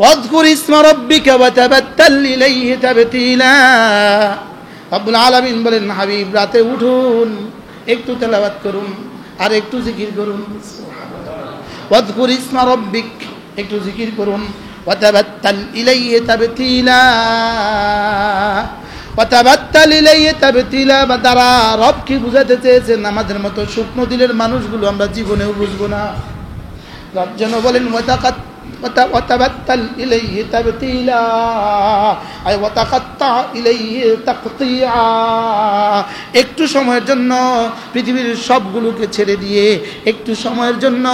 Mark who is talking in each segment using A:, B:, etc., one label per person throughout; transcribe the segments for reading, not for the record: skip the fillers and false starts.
A: ওয়াযকুর ইসমা রাব্বিকা ওয়া তাবাত্তাল ইলাইহি তাবতীলা। রব্বুল আলামিন বলেন, হাবিব রাতে উঠুন, একটু তেলাওয়াত করুন আর একটু জিকির করুন। ওয়াযকুর ইসমা রাব্বিক, একটু জিকির করুন। ওয়া তাবাত্তাল ইলাইহি তাবতীলা, ওয়া তাবাত্তাল ইলাইহি তাবতীলা বা দ্বারা রবকে বুঝাতে চেয়েছেন আমাদের মতো শুকনো দিলের মানুষগুলো আমরা জীবনেও বুঝবো না। রব যেন বলেন ওয়াতাবাত্তাল ইলাইহি তাবতীলা, আয় ওয়াতাকাত্তা ইলাইহি তাকতিয়া। একটু সময়ের জন্য পৃথিবীর সবগুলোকে ছেড়ে দিয়ে, একটু সময়ের জন্য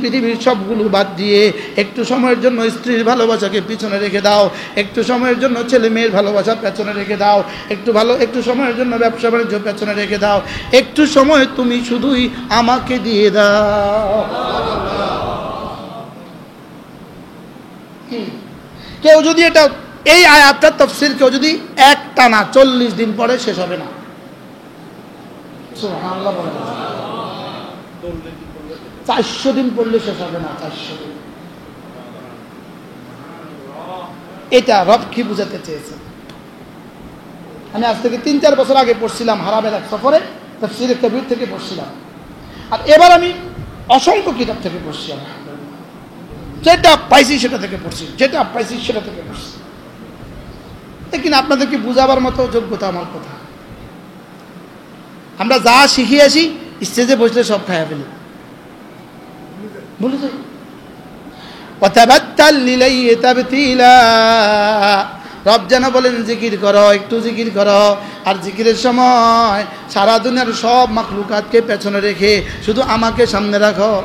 A: পৃথিবীর সবগুলো বাদ দিয়ে, একটু সময়ের জন্য স্ত্রীর ভালোবাসাকে পিছনে রেখে দাও, একটু সময়ের জন্য ছেলে মেয়ের ভালোবাসা পেছনে রেখে দাও, একটু সময়ের জন্য ব্যবসা বাণিজ্য পেছনে রেখে দাও, একটু সময় তুমি শুধুই আমাকে দিয়ে দাও। কেউ যদি এই আয়াতটার তাফসীর কেউ যদি এক টানা 40 দিন পরে শেষ হবে না। সুবহানাল্লাহ বলেন। 400 দিন পড়লে শেষ হবে না, 400 দিন। এটা রব কি বুঝাতে চেয়েছেন? আমি আজ থেকে 3-4 বছর আগে পড়ছিলাম হারামের এক সফরে, তাফসীরে কবির থেকে পড়ছিলাম, আর এবার আমি অসংখ্য কিতাব থেকে পড়ছিলাম। যেটা পাইছি সেটা থেকে পড়ছি, যেটা পাইছি সেটা থেকে পড়ছি। কিন্তু আপনাদেরকে বুঝাবার মতো যোগ্যতা আমার কথা। আমরা যা শিখে আসি স্টেজে বসলে সব খায়া ফেলি, বলে যাই। ওয়াতাবাত্তাল ইলাইহি তাবতীলা, রব যেন বলেন জিকির করো, একটু জিকির করো। আর জিকিরের সময় সারা দুনিয়ার সব মাখলুকাতকে পেছনে রেখে শুধু আমাকে সামনে রাখো।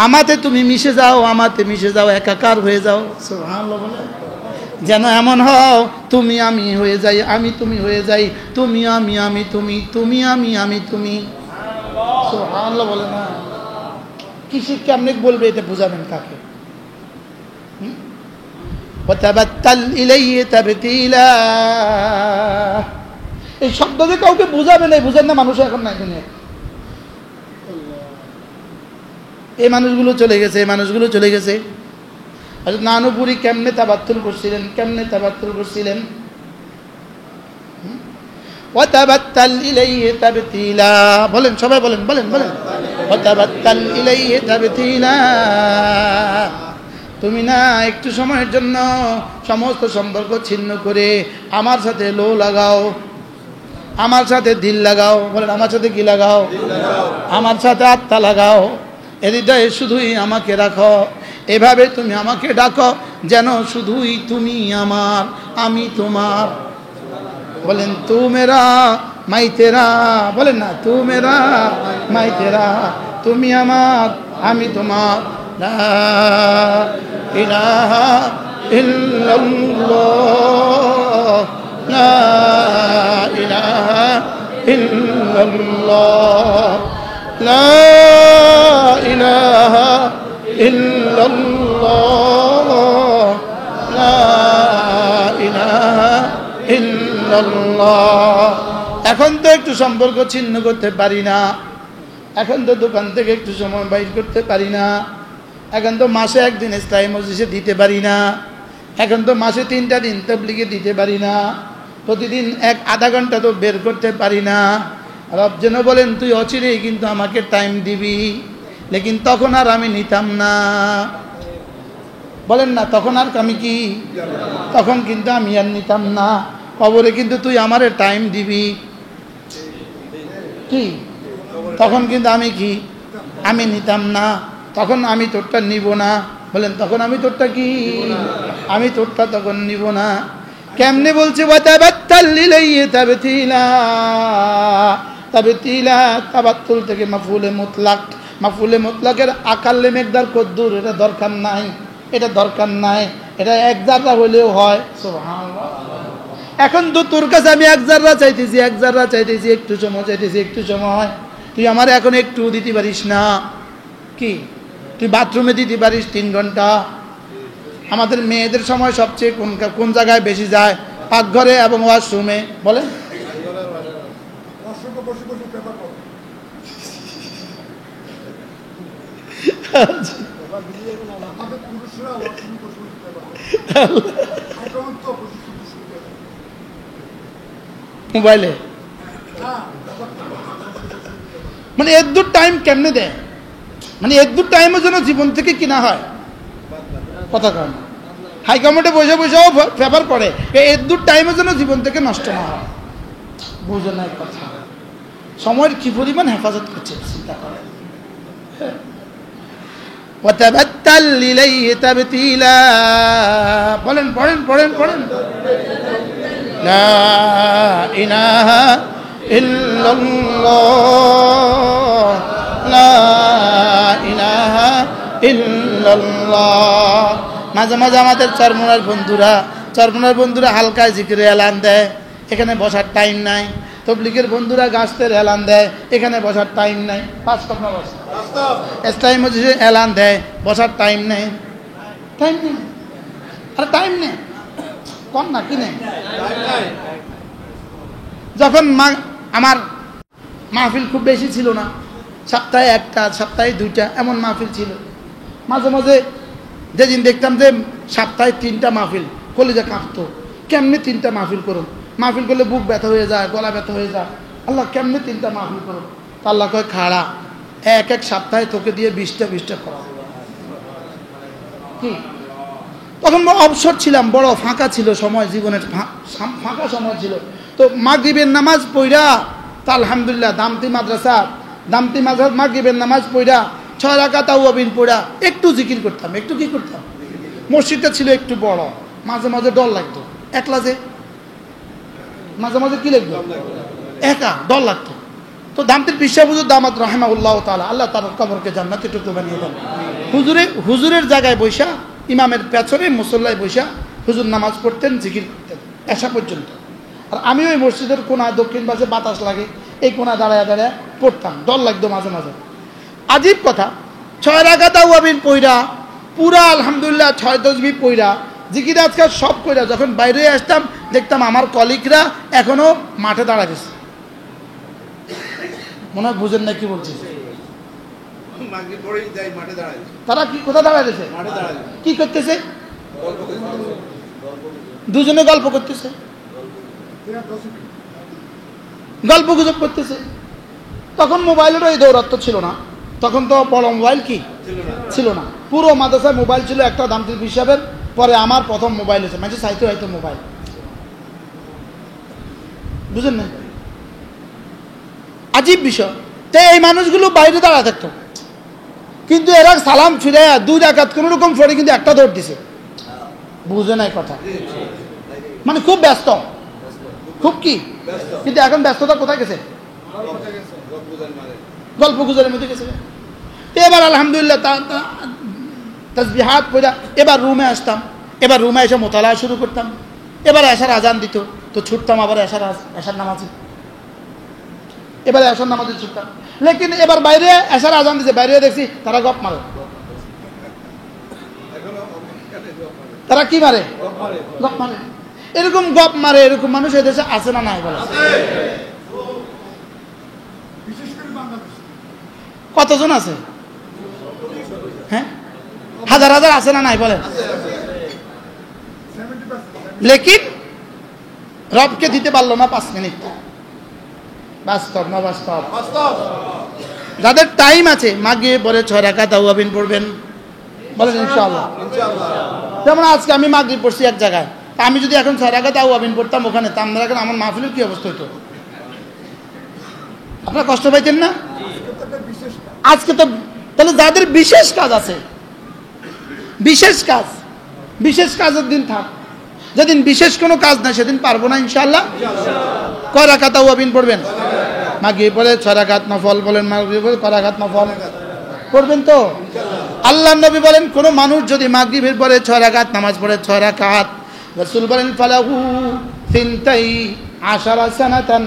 A: আমাতে তুমি মিশে যাও, আমাতে মিশে যাও, একাকার হয়ে যাও। সুবহানাল্লাহ বলে যেন এমন হও তুমি আমি হয়ে যাই, আমি তুমি হয়ে যাই, তুমি আমি আমি তুমি, তুমি আমি আমি তুমি। সুবহানাল্লাহ বলে না? কিসে কেমনে বলবে এটা বুঝাবেন কাকে? ওয়াতাবাত্তাল ইলাইহি তাবতীলা, এই শব্দ যে কাউকে বুঝাবে না, বুঝেন না মানুষ এখন নাই দুনিয়া। এই মানুষগুলো চলে গেছে, এই মানুষগুলো চলে গেছে। হযরত নানুপুরি কেমনে তাবাত্তুল করছিলেন, কেমনে তাবাত্তুল করছিলেন? ওয়াতাবাত্তাল ইলাইহি তাবতীলা, বলেন সবাই বলেন, বলেন বলেন। ওয়াতাবাত্তাল ইলাইহি তাবতীলা, তুমি না একটু সময়ের জন্য সমস্ত সম্পর্ক ছিন্ন করে আমার সাথে লো লাগাও, আমার সাথে দিল লাগাও। বলেন আমার সাথে কি লাগাও? আমার সাথে আত্মা লাগাও। হৃদয়ে শুধুই আমাকে রাখো, এভাবে তুমি আমাকে ডাকো যেন শুধুই তুমি আমার, আমি তোমার। বলেন তু মেরা মাই তেরা, বলেন না তু মেরা মাই তেরা, তুমি আমার আমি তোমার। লা ইলাহা ইল্লাল্লাহ, লা ইলাহা ইল্লাল্লাহ, লা ইলাহা ইল্লাল্লাহ, লা ইলাহা ইল্লাল্লাহ। এখন তো একটু সম্পর্ক ছিন্ন করতে পারি না, এখন তো দোকান থেকে একটু সময় বাইর করতে পারি না, এখন তো মাসে একদিন ইসলামী মজলিসে দিতে পারি না, এখন তো মাসে 3টা দিন তাবলীগে দিতে পারি না, প্রতিদিন আধা ঘন্টা তো বের করতে পারি না। রব যেন বলেন তুই অচিরেই কিন্তু আমাকে টাইম দিবি, লেকিন তখন আর আমি নিতাম না। বলেন না তখন আর আমি কি, তখন কিন্তু আমি আর নিতাম না। কবরে কিন্তু তুই আমারে টাইম দিবি, কি তখন কিন্তু আমি কি, আমি নিতাম না, তখন আমি তোরটা নিব না। বলেন তখন আমি তোরটা কি, আমি তোরটা তখন নিব না। কেমনে বলছে ওয়াতাবাত্তাল ইলাইহি তাবতীলা, তাবতীলা তাবাত্তুল থেকে মাফউলে মুতলাক, মাফউলে মুতলাকের আকালে মেকদার কদ্দুর, এটা দরকার নাই, এটা দরকার নাই, এটা 1 জাররা হলেও হয়। সুবহানাল্লাহ। এখন তো তোর কাছে আমি 1 জাররা চাইতেছি, 1 জাররা চাইতেছি, একটু সময় চাইতেছি, একটু সময়। তুই আমার এখন একটু দিতে পারিস না, কি তুই বাথরুমে দিতে পারিস 3 ঘন্টা। আমাদের মেয়েদের সময় সবচেয়ে কোন জায়গায় বেশি যায়? পাকঘরে এবং ওয়াশরুমে। বলেন মোবাইলে মানে এর দূর টাইম কেমনে দেয়, মানে এর দূর টাইমও যেন জীবন থেকে কিনা হয় কথা কন। হাইকমান্ডে বসে বসেও পেপার পড়ে, এর দূর টাইমও যেন জীবন থেকে নষ্ট না হয়। বুঝে না কথা, সময়ের কি পরিমাণ হেফাজত করছে চিন্তা করেন। وتبتل إليه تبتيلا বলেন পড়েন পড়েন পড়েন لا إله إلا الله لا إله إلا الله। মাঝে মাঝে আমাদের চরমনার বন্ধুরা হালকা জিকিরে এলান দেয়, এখানে বসার টাইম নাই। তবলিগের বন্ধুরা গাছের এলান দেয়, এখানে বসার টাইম নাই। টাইম এলান দেয়, বসার টাইম নেই, টাইম নেই, আরে টাইম নেই কম না কি নেই। যখন আমার মাহফিল খুব বেশি ছিল না, সপ্তাহে একটা সপ্তাহে দুইটা এমন মাহফিল ছিল। মাঝে মাঝে যেদিন দেখতাম যে সপ্তাহে 3টা মাহফিল, কলিজা কাঁপতো, কেমনে 3টা মাহফিল করুন, মাহফিল করলে বুক ব্যথা হয়ে যায়, গলা ব্যথা হয়ে যায়, আল্লাহ কেমনে 3টা মাহফিল করুন। আল্লাহ কয় খাড়া, এক সপ্তাহে তোকে দিয়ে 20টা করা কি। তখন অবসর ছিলাম, বড় ফাঁকা ছিল সময়, জীবনের ফাঁকা সময় ছিল। তো মাগরিবের নামাজ পড়া, তা আলহামদুলিল্লাহ দামতি মাগরিবের নামাজ পড়া 6 রাকাত তাওয়াবিন পড়া একটু জিকির করতাম। একটু কি করতাম, মসজিদটা ছিল একটু বড়, মাঝে মাঝে ডর লাগতো, একলা যে মাঝে মাঝে কি লাগতো, একা ডর লাগতো। তো দামতির বিশ্বাস হুজুর দামাত রাহিমাহুল্লাহ তাআলা, আল্লাহ তার কবরকে জান্নাতে টুকরো বানিয়ে দেন। হুজুরের জায়গায় বৈশা, ইমামের পেছনে মুসল্লায় বৈশা হুজুর নামাজ পড়তেন, জিকির করতেন এশা পর্যন্ত। আর আমি ওই মসজিদের কোনায় দক্ষিণ পাশে বাতাস লাগে, এই কোনায় দাঁড়ায় দাঁড়ায় পড়তাম, ডর লাগতো মাঝে মাঝে। আজীব কথা, 6 রাকাত তাওয়াবিন পড়া পুরা আলহামদুলিল্লাহ 6 তাসবিহ পড়া জিকির আজকাল সব কইরা যখন বাইরে আসতাম দেখতাম আমার কলিগরা এখনো মাঠে দাঁড়া গেছে। মনে হয় বুঝেন না কি বলছি, তারা কি কোথায় দাঁড়া গেছে, কি করতেছে, দুজনে গল্প করতেছে, গল্প গুজব করতেছে। তখন মোবাইলেরও এই দৌরাত্ম্য ছিল না, তখন তো বড় মোবাইল কি ছিল না, পুরো মাদ্রাসায় মোবাইল ছিল একটা দামতির হিসাবের। পরে আমার প্রথম মোবাইল হয়েছে, মানে চাইতে হয়তো মোবাইল, বুঝেন না, আজীব বিষয়। তো এই মানুষগুলো বাইরে দাঁড়া থাকতো, কিন্তু এরা সালাম ফিরে 2 রাকাত কোন রকম পড়ে, কিন্তু একটা দৌড় দিছে, বুঝে নাই কথা, মানে খুব ব্যস্ত, খুব কি, কিন্তু এখন ব্যস্ততা কোথায় গেছে, গল্প গুজরের মধ্যে গেছে। এবার আলহামদুলিল্লাহ তাসবিহাত পড়া এবার রুমে আসতাম, এবার রুমে এসে মোতালা শুরু করতাম। এবার এশার আজান দিত তো ছুটতাম, আবার এশার নামাজে, এবারে এশার নামাজে ছুটতাম। লেকিন এবার বাইরে এশার আজান দিছে, বাইরে দেখছি তারা গপ মারে, তারা কি মারে, গপ মারে। এরকম গপ মারে এরকম মানুষ এই দেশে আছে না নাই বলে, কতজন আছে, হ্যাঁ হাজার হাজার আছে না নাই বলেন। লেকিন রবকে দিতে পারলো না 5 মিনিট। বাস্তব না বাস্তব, যাদের টাইম আছে মাগরিব পরে 6 রাকাত তাওয়াবিন পড়বেন, বলেন ইনশাআল্লাহ। যেমন আজকে আমি মাগরিব পড়ছি এক জায়গায়, তা আমি যদি এখন 6 রাকাত তাওয়াবিন পড়তাম ওখানে, তা আমরা এখন আমার মাহফিলের কি অবস্থা হতো, আপনারা কষ্ট পাইতেন না। আজকে তো তাহলে যাদের বিশেষ কাজ আছে, বিশেষ কাজের দিন থাক, যেদিন বিশেষ কোনো কাজ নাই সেদিন পারবো না ইনশাআল্লাহ। কয় রাকাত তাওয়াবিন পড়বেন, মাগরিব পরে 6 রাকাত নফল, বলেন মাগরিব পরে কয় রাকাত নফল পড়বেন তো। আল্লাহর নবী বলেন কোন মানুষ যদি মাগরিবের পরে 6 রাকাত নামাজ পড়ে, 6 রাকাত, রাসূল বলেন ফালাহু 12 সানাতান,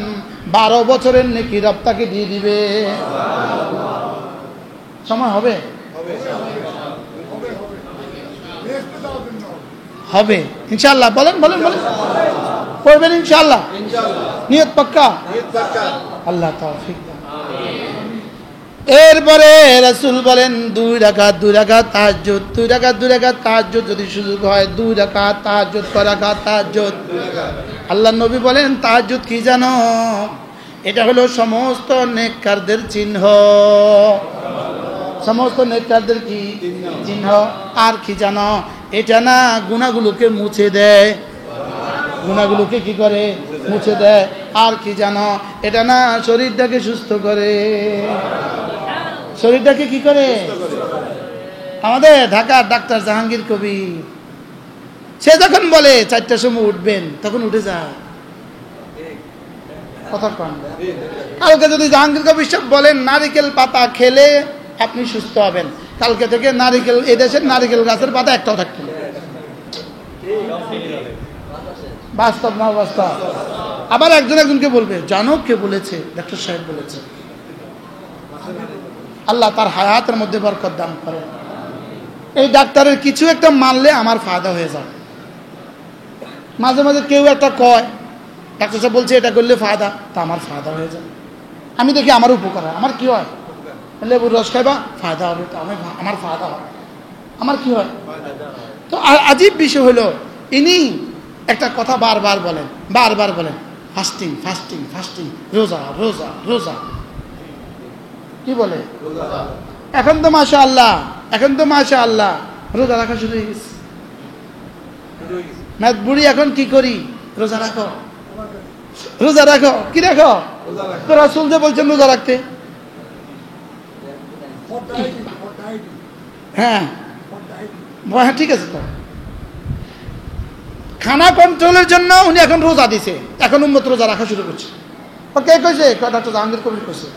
A: 12 বছরের নেকি রব তাকে দিয়ে দিবে। সময় হবে, হবে ইনশাআল্লাহ, বলেন বলেন বলেন, পড়বেন ইনশাআল্লাহ, নিয়ত পাক্কা, আল্লাহ তৌফিক। এরপরে রাসূল বলেন 2 রাকাত তাহাজ্জুদ, 2 রাকাত তাহাজ্জুদ যদি সুযোগ হয় 2 রাকাত তাহাজ্জুদ, কয় রাকাত তাহাজ্জুদ। আল্লাহর নবী বলেন তাহাজ্জুদ কি জানো? এটা হলো সমস্ত নেককারদের চিহ্ন, সমস্ত নেককারদের কি চিহ্ন। আর কি জানো? এটা না গুনাহগুলোকে মুছে দেয়, গুনাহগুলোকে কি করে? মুছে দেয়। আর কি জানো? এটা না শরীরটাকে সুস্থ করে, শরীরটাকে কি করে? আমাদের ঢাকার ডাক্তার জাহাঙ্গীর কবির, সে যখন বলে 4টার সময় উঠবেন তখন উঠে যায়। কথা কন। কালকে যদি জাহাঙ্গীর কবির সাহেব বলেন নারিকেল পাতা খেলে আপনি সুস্থ হবেন, কালকে থেকে নারিকেল, এদেশের নারিকেল গাছের পাতা একটাও থাকবে না। বাস্তব না বাস্তব? আবার একজনকে বলবে জানো কে বলেছে? ডাক্তার সাহেব বলেছে। আল্লাহ তার হায়াতের মধ্যে বরকত দান করে। এই ডাক্তারের কিছু একটা মানলে আমার ফায়দা হয়ে যায়। মাঝে মাঝে কেউ একটা কয় ডাক্তার সাহেব বলছে এটা করলে ফায়দা, তা আমার ফায়দা হয়ে যায়। আমি দেখি আমার উপকার হয়। আমার কি হয়? লেবুর রস খাইবা, ফায়দা হবে, তো আমার ফায়দা হয়। আমার কি হয়? তো আজীব বিষয় হলো ইনি একটা কথা বারবার বলেন, ফাস্টিং ফাস্টিং ফাস্টিং, রোজা রোজা রোজা। কি বলে? এখন তো মাশাআল্লাহ রোজা রাখা শুরু হয়ে গেছে। বুড়ি এখন কি করি? রোজা রাখো, রোজা রাখো। কি রাখো? তো রাসূল যে বলছেন রোজা রাখতে। হ্যাঁ ঠিক আছে। তো খানা কন্ট্রোলের জন্য উনি এখন রোজা দিছে, এখন উম্মত রোজা রাখা শুরু করছে। কে কইছে? ডাক্তার জাহাঙ্গীর কবির কইছে।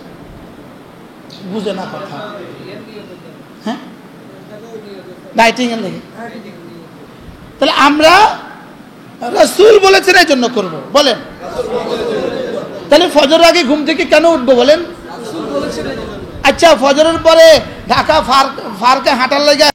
A: বুঝে না কথা। হ্যাঁ, ডাইটিং এর লাগে। তাহলে আমরা রাসূল বলেছেন এই জন্য করব, বলেন। তাহলে ফজরের আগে ঘুম থেকে কেন উঠবো বলেন? আচ্ছা, ফজরের পরে ঢাকা ফার্কে হাঁটার লাগে